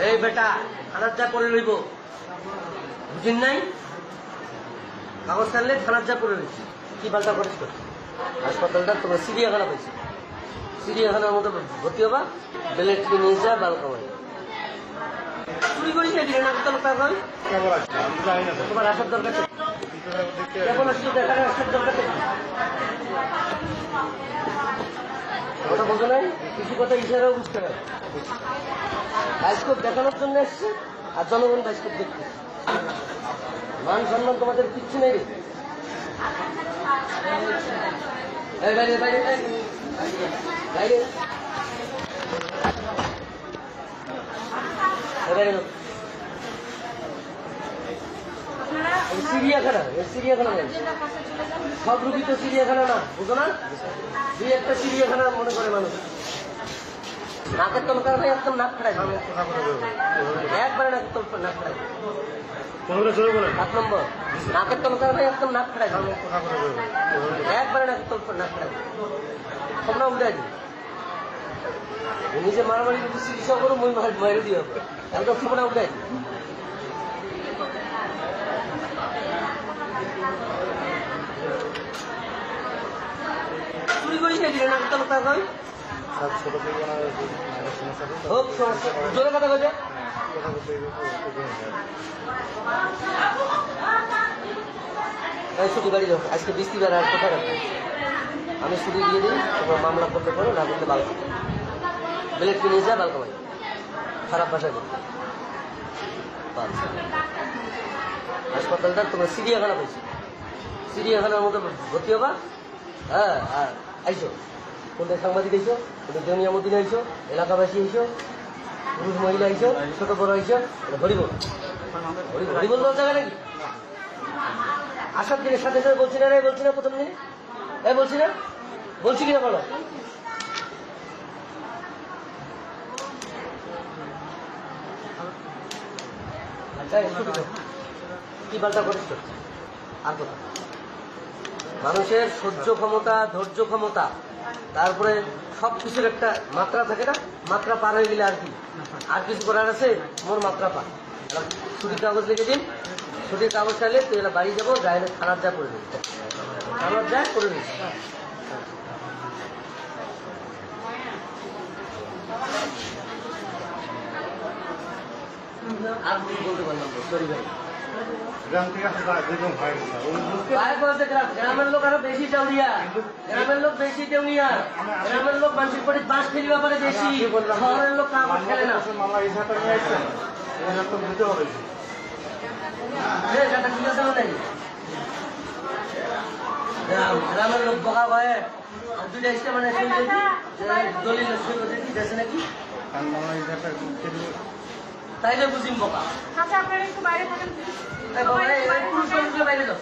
এই বেটা থানার যা করে লইব বুঝিন নাই কাগজ ছাড়লে থানার যা করে লইছি কি পাল্টা করিস তো হাসপাতালটা তোমার চিড়িয়াখানা পাইছি চিড়িয়াখানার মতো ভর্তি হবা বেলেট কিনে যা বাল কামাই চুরি করিস না কিনে না তোমার আসার দরকার কেবল আসলে দেখার আসার দরকার কথা বলতো নাই কিছু কথা ইশারাও বুঝতে পারে বাইস্কোপ দেখানোর জন্য এসছে আর জনগণ বাইস্কোপ দেখতে মান সম্মান তোমাদের কিচ্ছু নেই বাইরে বাইরে বাইরে চিড়িয়াখানা চিড়িয়াখানা সব রুগী তো চিড়িয়াখানা না বুঝো না দুই একটা চিড়িয়াখানা মনে করে মানুষ নাকের তলকার ভাই একদম নাক ফেরাই একবারে নাক ফেরাই 7 নম্বর নাকের তলকার ভাই একদম নাক ফেরাই একবারে নাক ফেরাই তোমরা উঠে দিই নিজে মারামারি যদি চিকিৎসা করো মই মারে দিয়ে হবে একদম তোমরা উঠে দিই চুরি করিস না কিনে নাকের তলকার ভাই হোক সমস্যা জোরে কথা বলছে ছুটি বাড়ি যাও আজকে বৃষ্টিবার আর কোথায় রাখবো আমি ছুটি দিয়ে দিই তোমার মামলা করতে পারো না করতে বাল বেলেট কিনে যা বাল কামাই খারাপ ভাষা করতে হাসপাতালটা তোমার চিড়িয়াখানা পাইছি চিড়িয়াখানার মতো ভর্তি হবা হ্যাঁ আর আইসো কোনটা সাংবাদিক আইসো কোনটা দেউনিয়া মদিনা আইসো এলাকাবাসী আইসো পুরুষ মহিলা আইসো ছোট বড় আইসো হরিবল হরিবল দেওয়ার জায়গা নাকি আসার দিনের সাথে সাথে বলছি না রে বলছি না প্রথম দিনে বলছি না বলছি কিনা বলো কি পাল্টা করিস আর কথা মানুষের সহ্য ক্ষমতা ধৈর্য ক্ষমতা তারপরে সবকিছুর একটা মাত্রা থাকে না মাত্রা পার হয়ে গেলে আর কিছু করার আছে মোর মাত্রা পার ছুটির কাগজ লিখে দিন ছুটির কাগজ চাইলে তুই এলা বাড়ি যাবো গায়ে থানার যা করে দিবি থানার যা করে দিবি আর বলতে পারলাম সরি ভাই গ্রামের লোক আরো বেশি দেউলিয়া গ্রামের লোক বেশি দেউলিয়া গ্রামের লোক মানুষের পরে বাস ফেরি ব্যাপারে বেশি শহরের লোক কাগজ খেলে না গ্রামের লোক বকা ভয়ে দুইটা এসে মানে দলিল সই করতে দিতেছে নাকি তাইলে বুঝিম বকা আচ্ছা আপনারা একটু বাইরে থাকেন পুরুষ বাইরে যাও